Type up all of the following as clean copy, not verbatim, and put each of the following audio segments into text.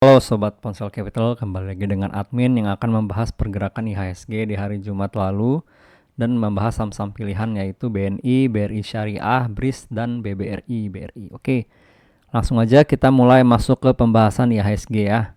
Halo Sobat Ponsel Capital, kembali lagi dengan admin yang akan membahas pergerakan IHSG di hari Jumat lalu dan membahas saham-saham pilihan yaitu BNI, BRI Syariah, BRIS, dan BBRI. Oke, langsung aja kita mulai masuk ke pembahasan IHSG ya.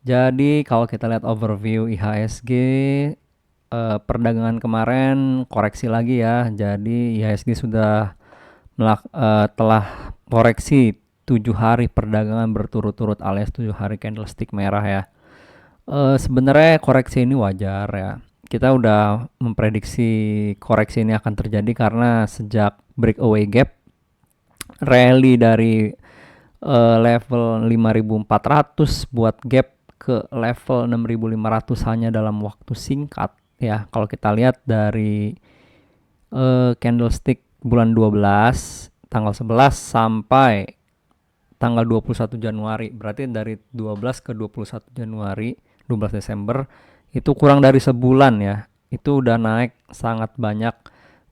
Jadi kalau kita lihat overview IHSG, perdagangan kemarin koreksi lagi ya. Jadi IHSG sudah telah koreksi 7 hari perdagangan berturut-turut alias 7 hari candlestick merah ya. Sebenarnya koreksi ini wajar ya. Kita udah memprediksi koreksi ini akan terjadi karena sejak breakaway gap rally dari level 5.400 buat gap ke level 6.500 hanya dalam waktu singkat ya. Kalau kita lihat dari candlestick bulan 12 tanggal 11 sampai tanggal 21 Januari, berarti dari 12 ke 21 Januari, 12 Desember, itu kurang dari sebulan ya. Itu udah naik sangat banyak.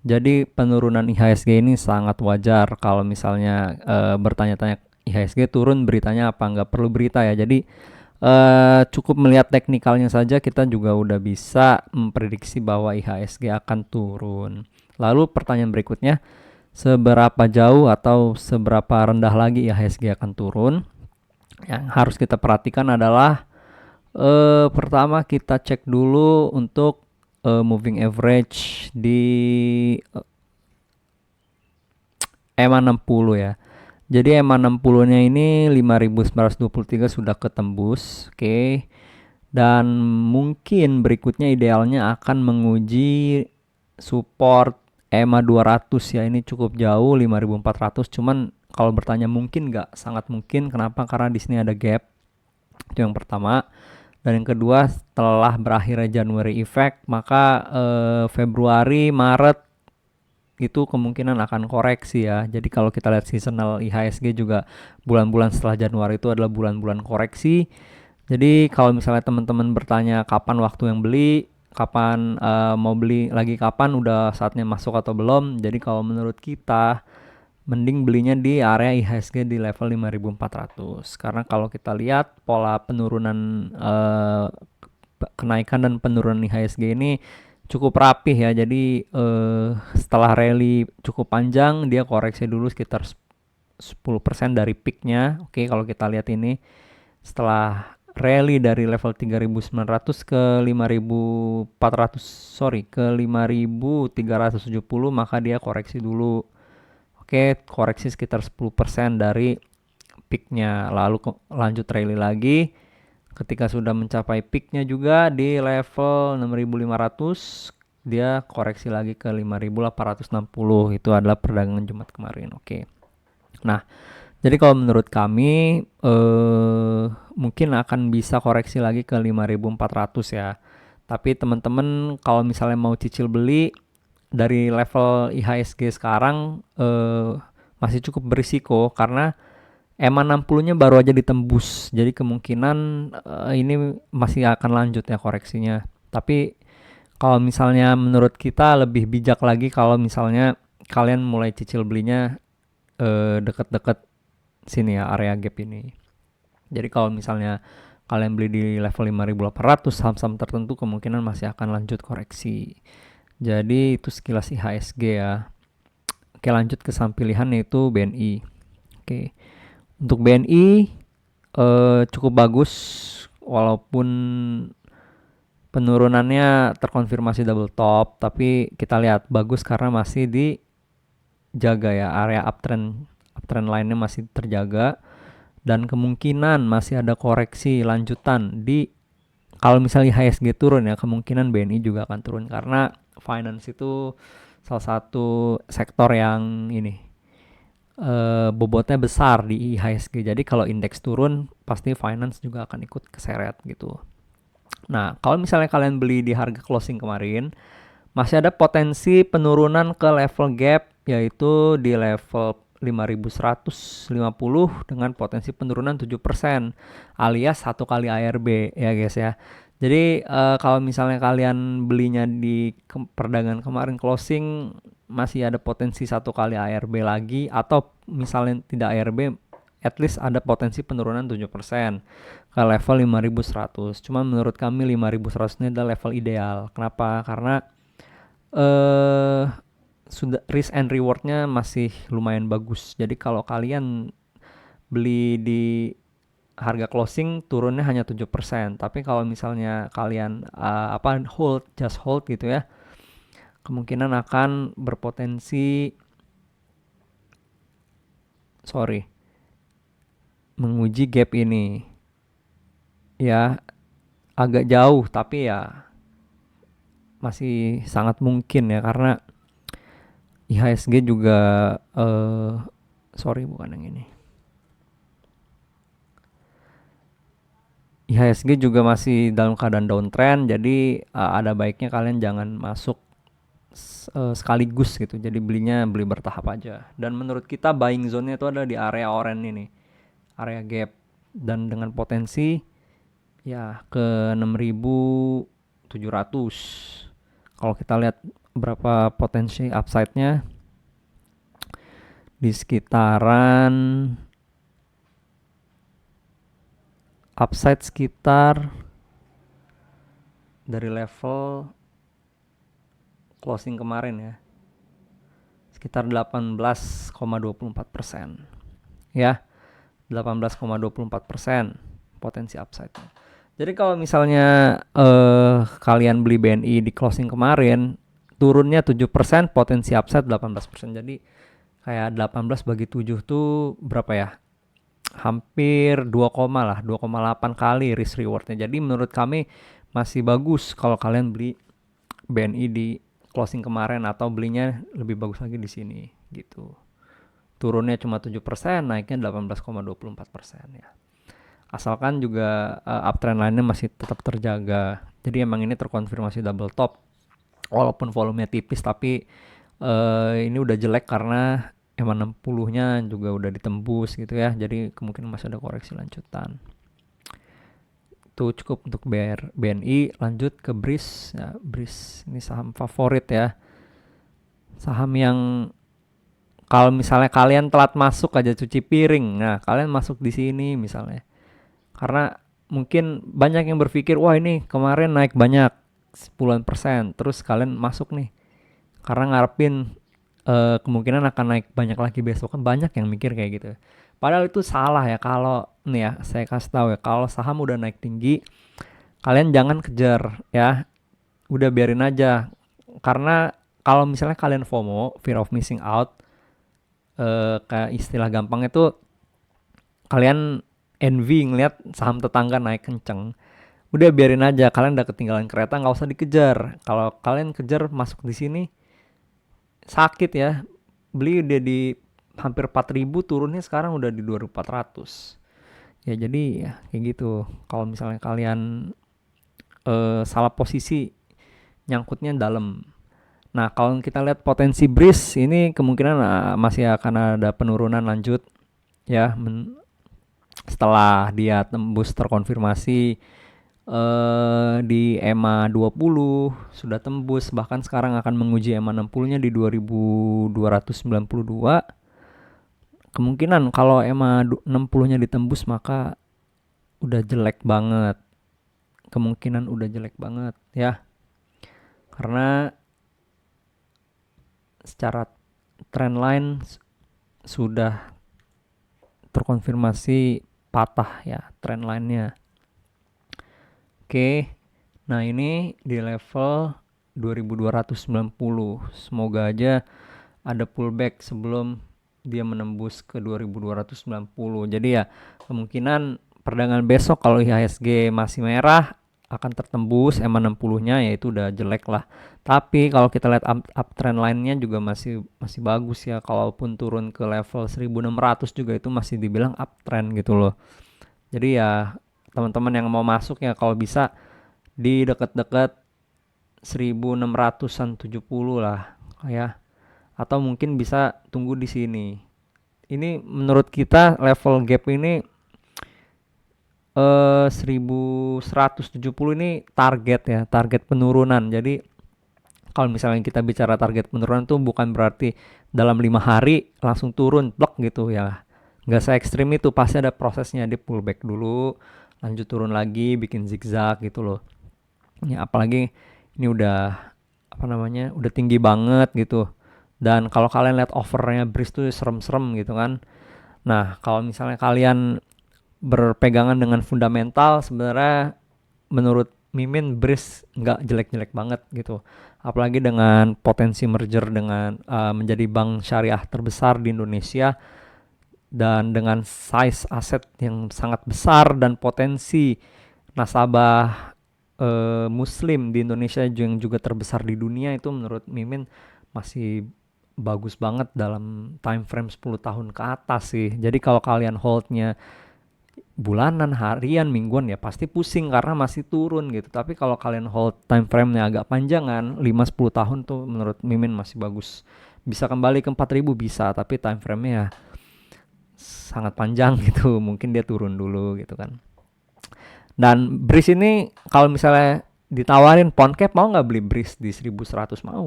Jadi penurunan IHSG ini sangat wajar. Kalau misalnya bertanya-tanya IHSG turun, beritanya apa? Nggak perlu berita ya. Jadi cukup melihat teknikalnya saja kita juga udah bisa memprediksi bahwa IHSG akan turun. Lalu pertanyaan berikutnya, seberapa jauh atau seberapa rendah lagi IHSG akan turun? Yang harus kita perhatikan adalah pertama kita cek dulu untuk moving average di EMA 60 ya. Jadi EMA 60-nya ini 5.923 sudah ketembus, oke. Dan mungkin berikutnya idealnya akan menguji support EMA 200 ya. Ini cukup jauh 5.400, cuman kalau bertanya mungkin nggak, sangat mungkin. Kenapa? Karena di sini ada gap. Itu yang pertama. Dan yang kedua, setelah berakhirnya January effect, maka Februari, Maret itu kemungkinan akan koreksi ya. Jadi kalau kita lihat seasonal IHSG juga bulan-bulan setelah Januari itu adalah bulan-bulan koreksi. Jadi kalau misalnya teman-teman bertanya kapan waktu yang beli, kapan mau beli lagi, kapan udah saatnya masuk atau belum. Jadi kalau menurut kita mending belinya di area IHSG di level 5.400. Karena kalau kita lihat pola penurunan kenaikan dan penurunan IHSG ini cukup rapih ya. Jadi setelah rally cukup panjang, dia koreksi dulu sekitar 10% dari peaknya. Oke, kalau kita lihat ini setelah rally dari level 3.900 ke 5.400, ke 5.370, maka dia koreksi dulu. Oke, koreksi sekitar 10% dari peaknya, lalu lanjut rally lagi. Ketika sudah mencapai peaknya juga di level 6.500, dia koreksi lagi ke 5.860. Itu adalah perdagangan Jumat kemarin. Oke. Nah, jadi kalau menurut kami mungkin akan bisa koreksi lagi ke 5.400 ya. Tapi teman-teman kalau misalnya mau cicil beli dari level IHSG sekarang masih cukup berisiko karena EMA 60-nya baru aja ditembus. Jadi kemungkinan ini masih akan lanjut ya koreksinya. Tapi kalau misalnya menurut kita lebih bijak lagi kalau misalnya kalian mulai cicil belinya deket-deket sini ya, area gap ini. Jadi kalau misalnya kalian beli di level 5.800, saham-saham tertentu kemungkinan masih akan lanjut koreksi. Jadi itu sekilas IHSG ya. Oke, lanjut ke saham pilihan yaitu BNI. Oke, untuk BNI cukup bagus walaupun penurunannya terkonfirmasi double top, tapi kita lihat bagus karena masih dijaga ya, area uptrend line-nya masih terjaga dan kemungkinan masih ada koreksi lanjutan di, kalau misalnya IHSG turun ya, kemungkinan BNI juga akan turun karena finance itu salah satu sektor yang ini bobotnya besar di IHSG. Jadi kalau indeks turun pasti finance juga akan ikut keseret gitu. Nah, kalau misalnya kalian beli di harga closing kemarin, masih ada potensi penurunan ke level gap yaitu di level 5.150 dengan potensi penurunan 7% alias 1 kali ARB ya guys ya. Jadi kalau misalnya kalian belinya di perdagangan kemarin closing, masih ada potensi 1 kali ARB lagi, atau misalnya tidak ARB, at least ada potensi penurunan 7%. ke level 5100. Cuma menurut kami 5100 ini adalah level ideal. Kenapa? Karena sudah risk and rewardnya masih lumayan bagus. Jadi kalau kalian beli di harga closing turunnya hanya 7%. Tapi kalau misalnya kalian just hold gitu ya, kemungkinan akan berpotensi menguji gap ini. Ya, agak jauh tapi ya masih sangat mungkin ya, karena IHSG juga bukan yang ini. IHSG juga masih dalam keadaan downtrend, jadi ada baiknya kalian jangan masuk sekaligus gitu. Jadi beli bertahap aja. Dan menurut kita buying zone-nya itu ada di area orange ini, area gap, dan dengan potensi ya ke 6.700. Kalau kita lihat berapa potensi upside-nya, di sekitaran upside sekitar dari level closing kemarin ya, sekitar 18,24%. Ya, 18,24% potensi upside-nya. Jadi kalau misalnya kalian beli BNI di closing kemarin, turunnya 7%, potensi upside 18%. Jadi kayak 18 bagi 7 tuh berapa ya? Hampir 2,8 kali risk rewardnya. Jadi menurut kami masih bagus kalau kalian beli BNI di closing kemarin, atau belinya lebih bagus lagi di sini gitu. Turunnya cuma 7%, naiknya 18,24% ya. Asalkan juga uptrend lainnya masih tetap terjaga. Jadi emang ini terkonfirmasi double top. Walaupun volumenya tipis, tapi ini udah jelek karena EMA 60-nya juga udah ditembus gitu ya. Jadi kemungkinan masih ada koreksi lanjutan. Itu cukup untuk BNI. Lanjut ke BRIS. Ya, BRIS ini saham favorit ya. Saham yang kalau misalnya kalian telat masuk aja cuci piring, nah kalian masuk di sini misalnya. Karena mungkin banyak yang berpikir, wah ini kemarin naik banyak 10%, terus kalian masuk nih karena ngarepin kemungkinan akan naik banyak lagi besok. Kan banyak yang mikir kayak gitu. Padahal itu salah ya. Kalau nih ya, saya kasih tahu ya, kalau saham udah naik tinggi, kalian jangan kejar ya. Udah biarin aja. Karena kalau misalnya kalian FOMO, fear of missing out, kayak istilah gampang itu, kalian envy ngeliat saham tetangga naik kenceng, udah biarin aja. Kalian udah ketinggalan kereta, nggak usah dikejar. Kalau kalian kejar masuk di sini sakit ya. Beli udah di hampir 4.000, turunnya sekarang udah di 2.400 ya. Jadi ya kayak gitu. Kalau misalnya kalian salah posisi, nyangkutnya dalam. Nah kalau kita lihat potensi BRIS ini, kemungkinan masih akan ada penurunan lanjut ya, setelah dia tembus terkonfirmasi di EMA 20 sudah tembus, bahkan sekarang akan menguji EMA 60-nya di 2292. Kemungkinan kalau EMA 60-nya ditembus maka udah jelek banget. Kemungkinan udah jelek banget ya. Karena secara trendline sudah terkonfirmasi patah ya trendline-nya. Oke, nah ini di level 2290. Semoga aja ada pullback sebelum dia menembus ke 2290. Jadi ya kemungkinan perdagangan besok kalau IHSG masih merah akan tertembus EMA 60-nya, yaitu udah jelek lah. Tapi kalau kita lihat uptrend lainnya juga masih bagus ya. Kalaupun turun ke level 1600 juga itu masih dibilang uptrend gitu loh. Jadi ya teman-teman yang mau masuk ya kalau bisa di dekat-dekat 1670 lah ya, atau mungkin bisa tunggu di sini. Ini menurut kita level gap ini 1170 ini target ya, target penurunan. Jadi kalau misalnya kita bicara target penurunan tuh bukan berarti dalam 5 hari langsung turun blok gitu ya. Nggak se ekstrim itu, pasti ada prosesnya. Di pullback dulu, lanjut turun lagi, bikin zigzag gitu loh. Ya apalagi ini udah apa namanya, udah tinggi banget gitu. Dan kalau kalian lihat overnya Breeze tuh serem-serem gitu kan. Nah, kalau misalnya kalian berpegangan dengan fundamental, sebenarnya menurut Mimin Breeze nggak jelek-jelek banget gitu. Apalagi dengan potensi merger dengan menjadi bank syariah terbesar di Indonesia, dan dengan size aset yang sangat besar dan potensi nasabah Muslim di Indonesia yang juga terbesar di dunia, itu menurut Mimin masih bagus banget dalam time frame 10 tahun ke atas sih. Jadi kalau kalian holdnya bulanan, harian, mingguan ya pasti pusing karena masih turun gitu. Tapi kalau kalian hold time frame-nya agak panjangan, 5-10 tahun tuh menurut Mimin masih bagus. Bisa kembali ke 4.000 bisa, tapi time frame-nya ya sangat panjang gitu. Mungkin dia turun dulu gitu kan. Dan Breeze ini kalau misalnya ditawarin pound cap, mau nggak beli Breeze di 1100? Mau.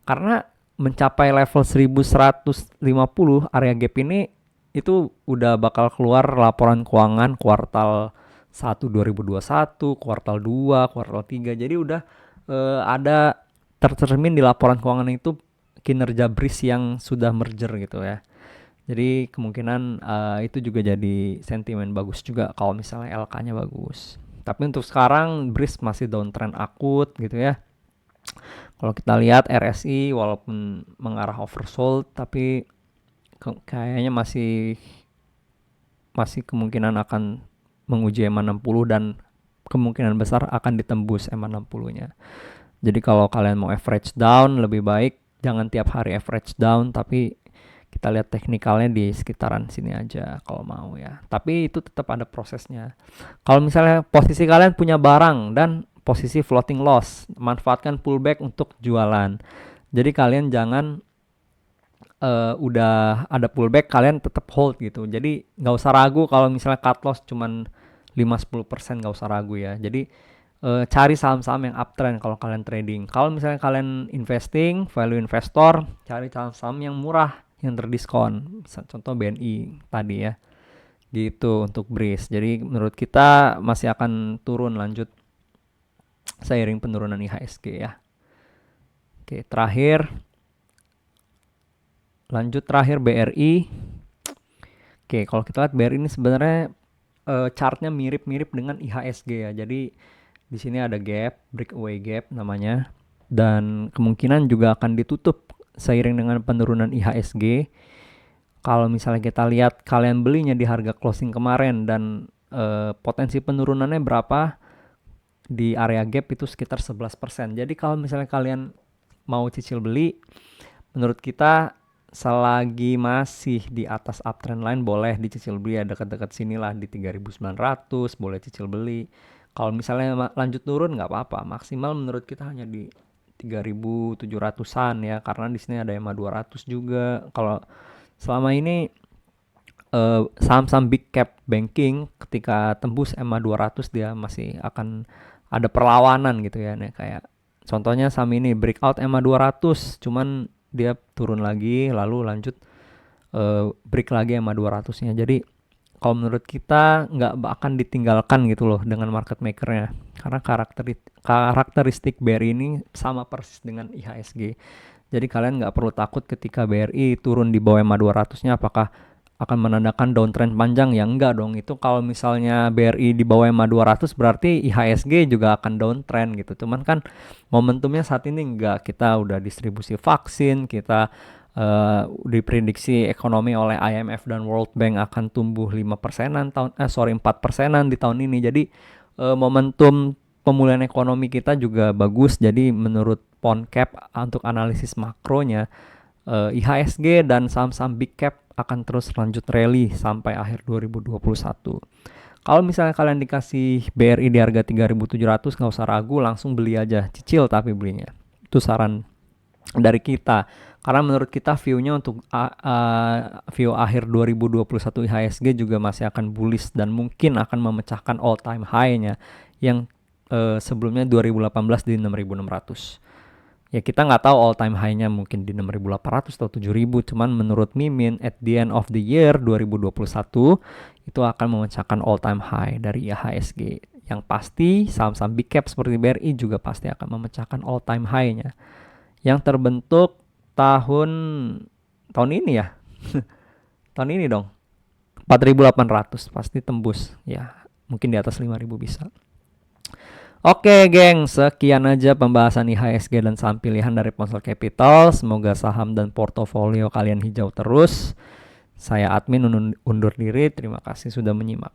Karena mencapai level 1150 area gap ini, itu udah bakal keluar laporan keuangan kuartal 1 2021, kuartal 2, kuartal 3. Jadi udah ada tercermin di laporan keuangan itu kinerja Breeze yang sudah merger gitu ya. Jadi kemungkinan itu juga jadi sentimen bagus juga kalau misalnya LK-nya bagus. Tapi untuk sekarang Breeze masih downtrend akut gitu ya. Kalau kita lihat RSI walaupun mengarah oversold, tapi kayaknya masih kemungkinan akan menguji EMA 60 dan kemungkinan besar akan ditembus EMA 60-nya. Jadi kalau kalian mau average down, lebih baik jangan tiap hari average down, tapi kita lihat teknikalnya di sekitaran sini aja kalau mau ya. Tapi itu tetap ada prosesnya. Kalau misalnya posisi kalian punya barang dan posisi floating loss, manfaatkan pullback untuk jualan. Jadi kalian jangan udah ada pullback kalian tetap hold gitu. Jadi nggak usah ragu kalau misalnya cut loss cuman 5-10%, nggak usah ragu ya. Jadi cari saham-saham yang uptrend kalau kalian trading. Kalau misalnya kalian investing, value investor, cari saham-saham yang murah, yang terdiskon. Contoh BNI tadi ya. Gitu untuk Breeze. Jadi menurut kita masih akan turun lanjut seiring penurunan IHSG ya. Oke, terakhir BRI. Oke, kalau kita lihat BRI ini sebenarnya chartnya mirip-mirip dengan IHSG ya. Jadi di sini ada gap, breakaway gap namanya, dan kemungkinan juga akan ditutup seiring dengan penurunan IHSG. Kalau misalnya kita lihat kalian belinya di harga closing kemarin dan potensi penurunannya berapa di area gap itu sekitar 11%. Jadi kalau misalnya kalian mau cicil beli, menurut kita selagi masih di atas uptrend line boleh dicicil beli ya, dekat-dekat sinilah di 3.900 boleh cicil beli. Kalau misalnya lanjut turun nggak apa-apa, maksimal menurut kita hanya di 3.700-an ya, karena di sini ada EMA 200 juga. Kalau selama ini saham-saham big cap banking ketika tembus EMA 200 dia masih akan ada perlawanan gitu ya. Nih, kayak contohnya saham ini breakout EMA 200, cuman dia turun lagi lalu lanjut break lagi EMA 200-nya. Jadi kalau menurut kita nggak akan ditinggalkan gitu loh dengan market makernya, karena karakteristik BRI ini sama persis dengan IHSG. Jadi kalian nggak perlu takut ketika BRI turun di bawah EMA 200-nya apakah akan menandakan downtrend panjang. Ya enggak dong. Itu kalau misalnya BRI di bawah EMA 200 berarti IHSG juga akan downtrend gitu. Cuman kan momentumnya saat ini enggak. Kita udah distribusi vaksin, kita diprediksi ekonomi oleh IMF dan World Bank akan tumbuh 5%-an 4%-an di tahun ini. Jadi momentum pemulihan ekonomi kita juga bagus. Jadi menurut PondCap untuk analisis makronya, IHSG dan saham-saham big cap akan terus lanjut rally sampai akhir 2021. Kalau misalnya kalian dikasih BRI di harga 3.700, nggak usah ragu, langsung beli aja, cicil tapi belinya. Itu saran dari kita. Karena menurut kita view-nya untuk view akhir 2021 IHSG juga masih akan bullish dan mungkin akan memecahkan all time high-nya yang sebelumnya 2018 di 6.600. Ya kita nggak tahu all time high-nya mungkin di 6.800 atau 7.000, cuman menurut Mimin at the end of the year 2021 itu akan memecahkan all time high dari IHSG. Yang pasti saham-saham big cap seperti BRI juga pasti akan memecahkan all time high-nya yang terbentuk tahun ini ya. Tahun ini dong. 4.800 pasti tembus ya. Mungkin di atas 5.000 bisa. Oke geng, sekian aja pembahasan IHSG dan saham pilihan dari Ponsel Capital. Semoga saham dan portofolio kalian hijau terus. Saya admin undur diri, terima kasih sudah menyimak.